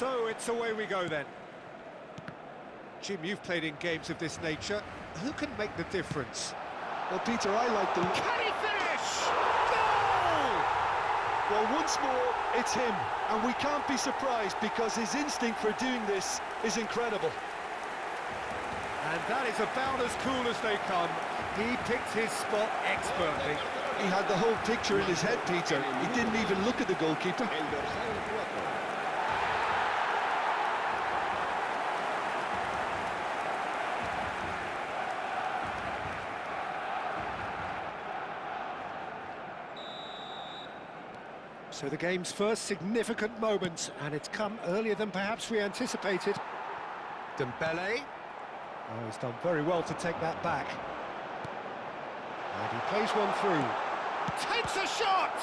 So it's away we go then. Jim, you've played in games of this nature. Who can make the difference? Well, Peter, I like them. Can he finish? Goal! Well, once more, it's him. And we can't be surprised because his instinct for doing this is incredible. And that is about as cool as they come. He picked his spot expertly. He had the whole picture in his head, Peter. He didn't even look at the goalkeeper. So the game's first significant moment, and it's come earlier than perhaps we anticipated. Dembele. Oh, he's done very well to take that back. And he plays one through. Takes a shot!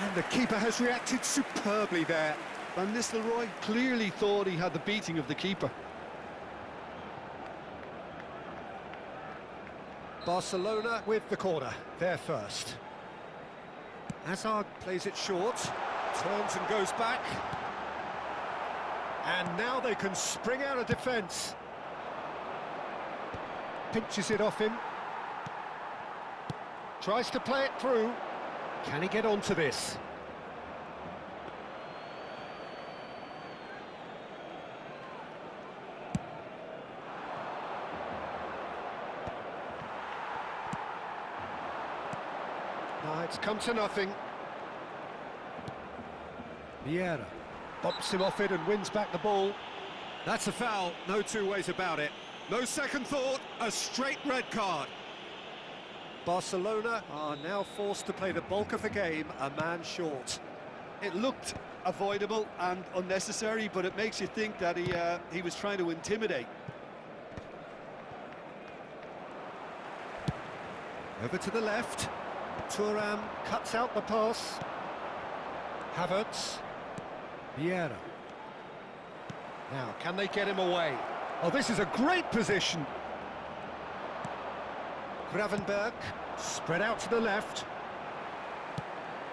And the keeper has reacted superbly there. Van Nistelrooy clearly thought he had the beating of the keeper. Barcelona with the corner, they're first. Hazard plays it short, turns and goes back. And now they can spring out of defence. Pinches it off him. Tries to play it through. Can he get onto this? No, it's come to nothing. Vieira bumps him off it and wins back the ball. That's a foul, no two ways about it. No second thought, a straight red card. Barcelona are now forced to play the bulk of the game a man short. It looked avoidable and unnecessary, but it makes you think that he was trying to intimidate. Over to the left. Thuram cuts out the pass. Havertz. Vieira. Now, can they get him away? Oh, this is a great position. Gravenberg, spread out to the left.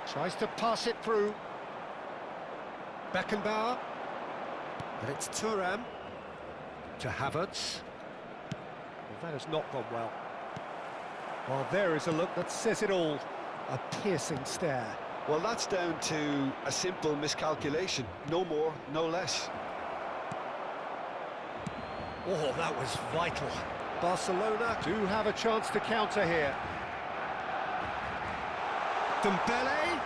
Tries to pass it through. Beckenbauer. But it's Thuram. To Havertz. Well, that has not gone well. Well, there is a look that says it all. A piercing stare. Well, that's down to a simple miscalculation. No more, no less. Oh, that was vital. Barcelona do have a chance to counter here. Dembele.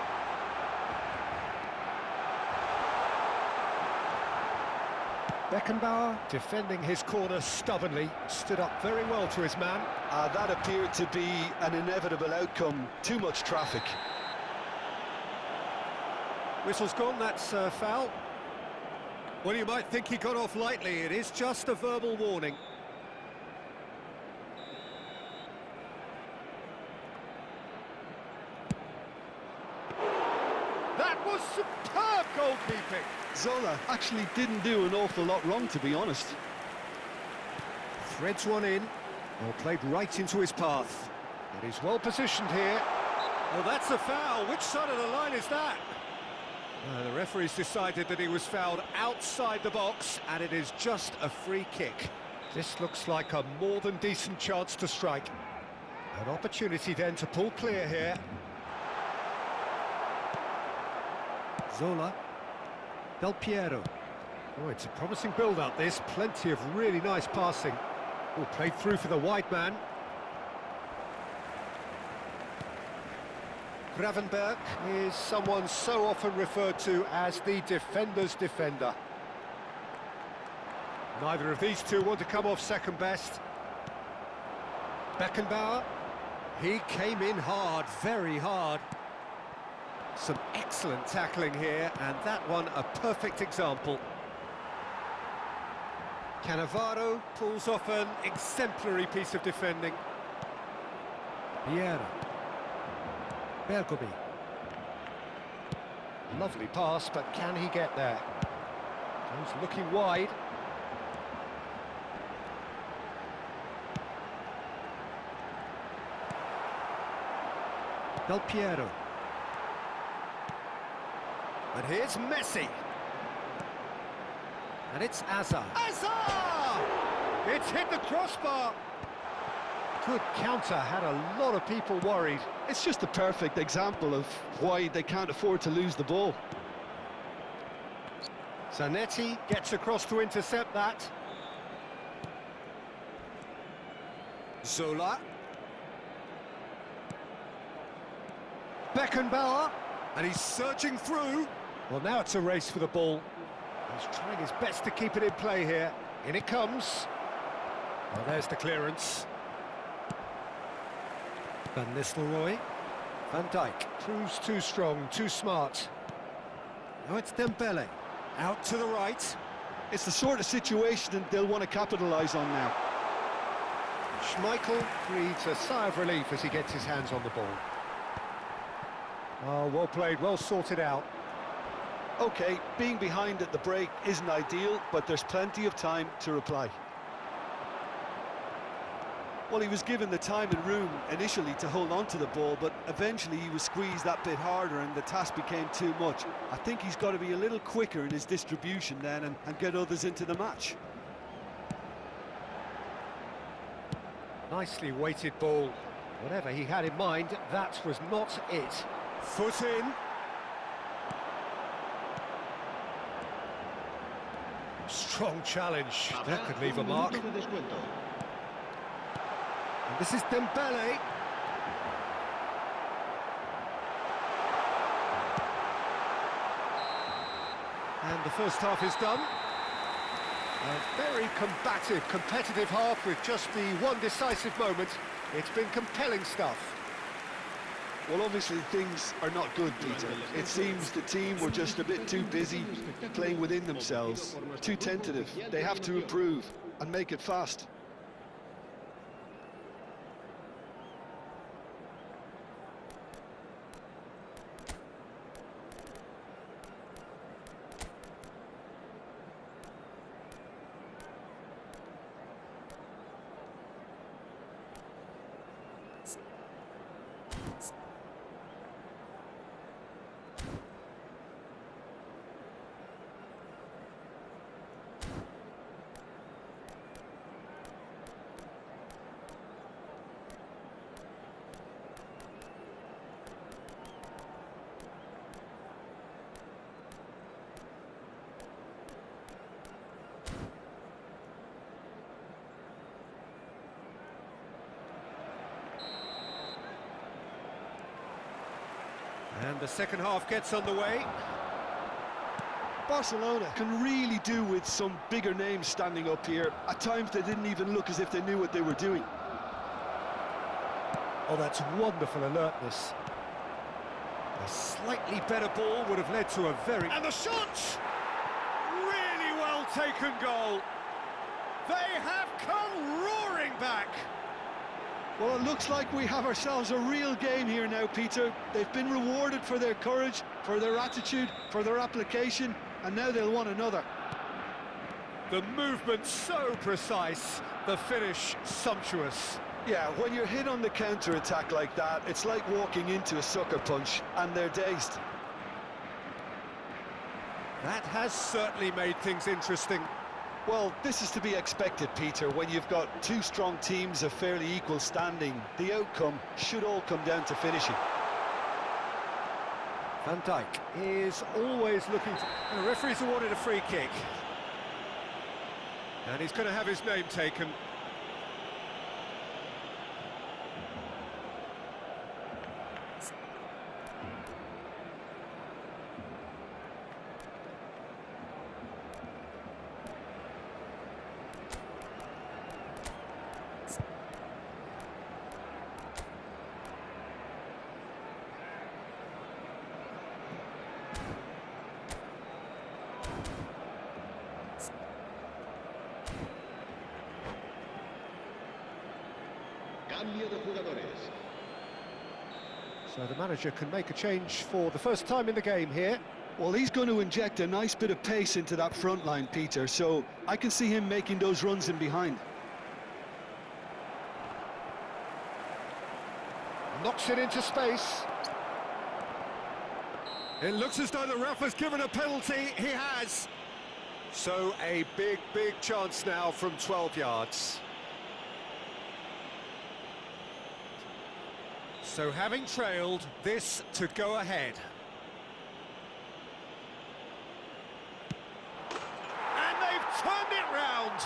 Beckenbauer, defending his corner stubbornly, stood up very well to his man. That appeared to be an inevitable outcome. Too much traffic. Whistle's gone, that's a foul. Well, you might think he got off lightly. It is just a verbal warning. That was superb goalkeeping. Zola actually didn't do an awful lot wrong, to be honest. Threads one in, or played right into his path. But he's well positioned here. Oh, that's a foul. Which side of the line is that? The referee's decided that he was fouled outside the box, and it is just a free kick. This looks like a more than decent chance to strike. An opportunity then to pull clear here. Zola. Del Piero. Oh, it's a promising build-up, this. Plenty of really nice passing. Oh, played through for the wide man. Gravenberg is someone so often referred to as the defender's defender. Neither of these two want to come off second best. Beckenbauer. He came in hard, very hard. Some excellent tackling here, and that one a perfect example. Cannavaro pulls off an exemplary piece of defending. Vieira. Bergomi. Lovely pass, but can he get there? He's looking wide. Del Piero. And here's Messi. And it's Azar. Azar! It's hit the crossbar. Good counter, had a lot of people worried. It's just a perfect example of why they can't afford to lose the ball. Zanetti gets across to intercept that. Zola. Beckenbauer. And he's surging through. Well, now it's a race for the ball. He's trying his best to keep it in play here. In it comes. Well, there's the clearance. Van Nistelrooy. Van Dijk proves too strong, too smart. Now it's Dembele. Out to the right. It's the sort of situation that they'll want to capitalise on now. Schmeichel breathes a sigh of relief as he gets his hands on the ball. Oh, well played, well sorted out. OK, being behind at the break isn't ideal, but there's plenty of time to reply. Well, he was given the time and room initially to hold on to the ball, but eventually he was squeezed that bit harder and the task became too much. I think he's got to be a little quicker in his distribution then and get others into the match. Nicely weighted ball. Whatever he had in mind, that was not it. Foot in. Strong challenge. That could leave a mark. And this is Dembele. And the first half is done. A very combative, competitive half with just the one decisive moment. It's been compelling stuff. Well, obviously things are not good, Peter. It seems the team were just a bit too busy playing within themselves, too tentative. They have to improve and make it fast. And the second half gets underway. Barcelona can really do with some bigger names standing up here. At times they didn't even look as if they knew what they were doing. Oh, that's wonderful alertness. A slightly better ball would have led to a very... And the shot! Really well taken goal. They have come roaring back. Well, it looks like we have ourselves a real game here now, Peter. They've been rewarded for their courage, for their attitude, for their application, and now they'll want another. The movement so precise, the finish sumptuous. Yeah, when you're hit on the counter-attack like that, it's like walking into a sucker punch, and they're dazed. That has certainly made things interesting. Well, this is to be expected, Peter, when you've got two strong teams of fairly equal standing. The outcome should all come down to finishing. Van Dijk is always looking to... The referee's awarded a free kick. And he's going to have his name taken. So the manager can make a change for the first time in the game here. Well, he's going to inject a nice bit of pace into that front line, Peter, so I can see him making those runs in behind. Knocks it into space. It looks as though the ref has given a penalty. He has. So a big chance now from 12 yards. So having trailed, this to go ahead. And they've turned it round.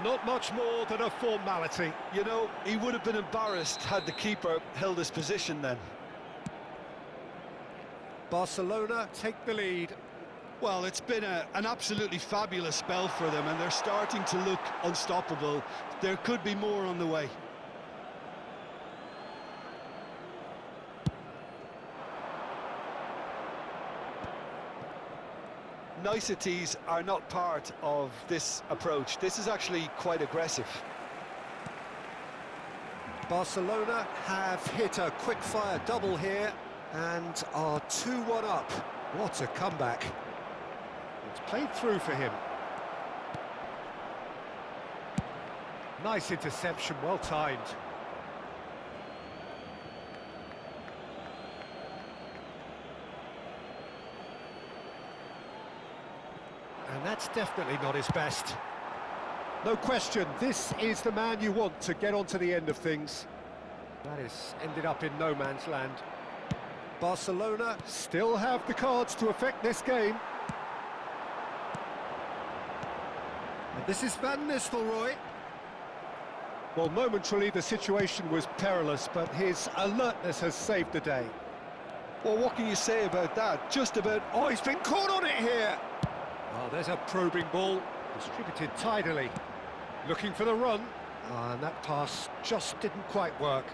Not much more than a formality. You know, he would have been embarrassed had the keeper held his position then. Barcelona take the lead. Well, it's been an absolutely fabulous spell for them, and they're starting to look unstoppable. There could be more on the way. Niceties are not part of this approach. This is actually quite aggressive. Barcelona have hit a quick-fire double here and are 2-1 up. What a comeback. It's played through for him. Nice interception, well timed. And that's definitely not his best. No question, this is the man you want to get onto the end of things. That has ended up in no man's land. Barcelona still have the cards to affect this game. And this is Van Nistelrooy. Well, momentarily the situation was perilous, but his alertness has saved the day. Well, what can you say about that? Just about... Oh, he's been caught on it here! Oh, there's a probing ball, distributed tidily. Looking for the run, and that pass just didn't quite work.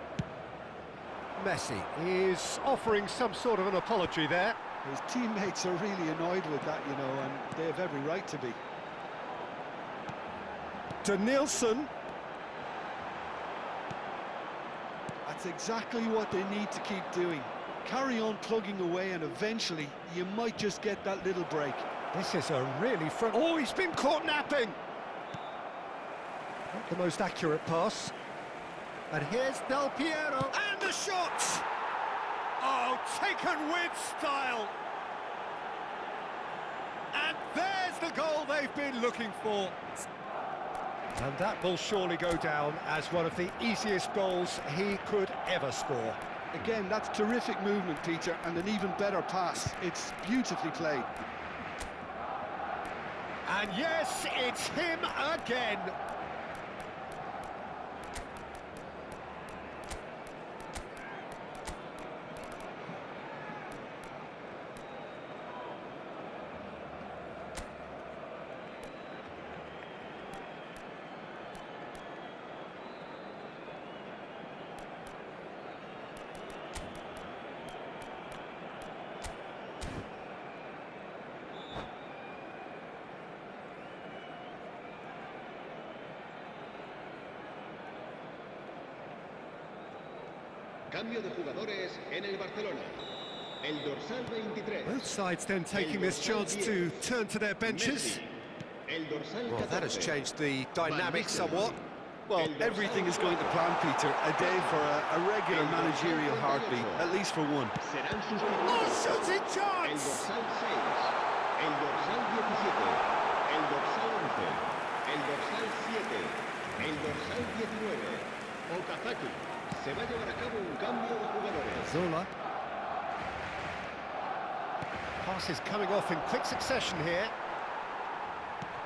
Messi is offering some sort of an apology there. His teammates are really annoyed with that, you know, and they have every right to be. Denilson. That's exactly what they need to keep doing. Carry on plugging away, and eventually you might just get that little break. This is a really front... Oh, he's been caught napping! Not the most accurate pass. And here's Del Piero, and the shot! Oh, taken with style! And there's the goal they've been looking for. And that will surely go down as one of the easiest goals he could ever score. Again, that's terrific movement, Peter, and an even better pass. It's beautifully played. And yes, it's him again. Cambio de jugadores en el Barcelona. El dorsal 23. Both sides then taking this chance to turn to their benches. El dorsal 14. Well, that has changed the dynamic somewhat. Well, everything is going to plan, Peter. A day for a regular managerial heartbeat, at least for one. Serán Oh, sustituidos. shooting El chance! dorsal 6. El dorsal 17. El dorsal 11. El dorsal 7. El dorsal 19. Okazaki. Se va a llevar a cabo un cambio de jugadores. Zola. Passes coming off in quick succession here.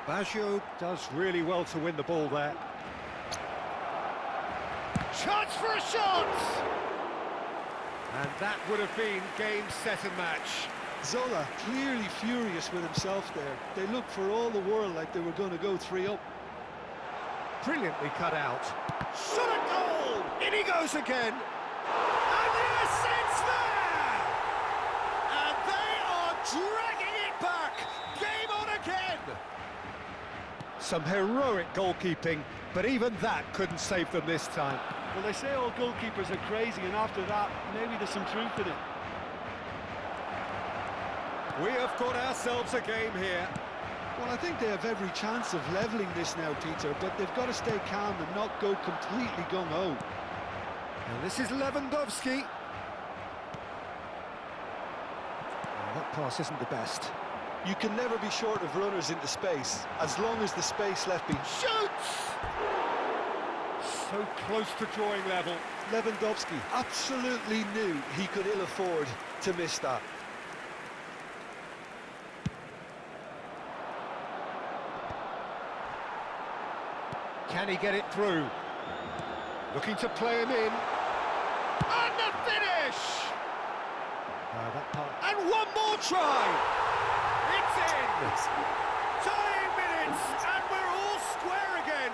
Baggio does really well to win the ball there. Chance for a shot! And that would have been game, set and match. Zola clearly furious with himself there. They looked for all the world like they were going to go 3-up. Brilliantly cut out. Shot a goal! In he goes again. And yes, it's there! And they are dragging it back. Game on again. Some heroic goalkeeping, but even that couldn't save them this time. Well, they say all goalkeepers are crazy, and after that, maybe there's some truth in it. We have got ourselves a game here. Well, I think they have every chance of levelling this now, Peter, but they've got to stay calm and not go completely gung-ho. And this is Lewandowski. Oh, that pass isn't the best. You can never be short of runners into space, as long as the space left behind. Shoots! So close to drawing level. Lewandowski absolutely knew he could ill afford to miss that. Can he get it through? Looking to play him in. And the finish! And one more try! It's in! Tying minutes, and we're all square again!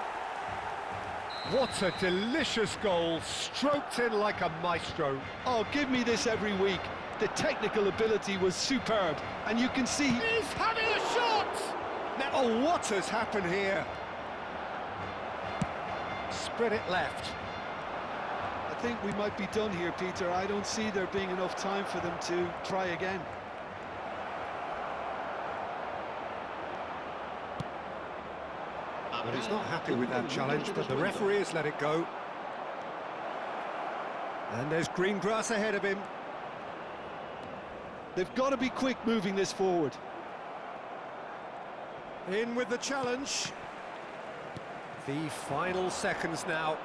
What a delicious goal, stroked in like a maestro. Oh, give me this every week. The technical ability was superb, and you can see... He's having a shot! Now, oh, what has happened here? Spread it left. I think we might be done here, Peter. I don't see there being enough time for them to try again. But he's not happy with that challenge, but the referee has let it go. And there's green grass ahead of him. They've got to be quick moving this forward. In with the challenge. The final seconds now.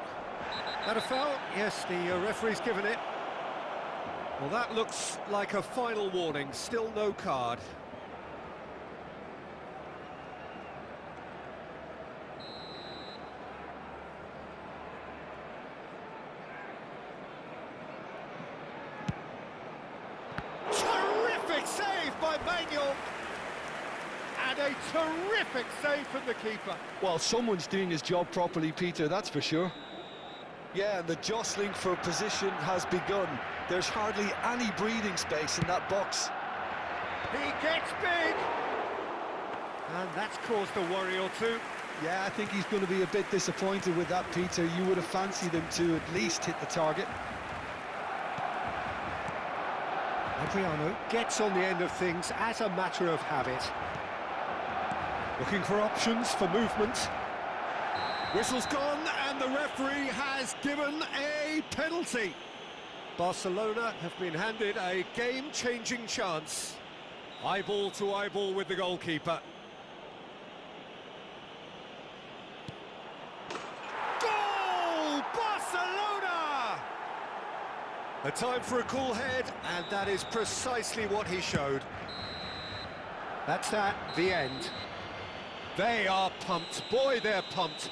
That a foul? Yes, the referee's given it. Well, that looks like a final warning. Still no card. Terrific save by Manuel. And a terrific save from the keeper. Well, someone's doing his job properly, Peter, that's for sure. Yeah, and the jostling for position has begun. There's hardly any breathing space in that box. He gets big. And that's caused a worry or two. Yeah, I think he's going to be a bit disappointed with that, Peter. You would have fancied him to at least hit the target. Adriano gets on the end of things as a matter of habit. Looking for options for movement. Whistle's gone and the referee has given a penalty. Barcelona have been handed a game-changing chance. Eyeball to eyeball with the goalkeeper. Goal! Barcelona! A time for a cool head, and that is precisely what he showed. That's that, the end. They are pumped. Boy, they're pumped.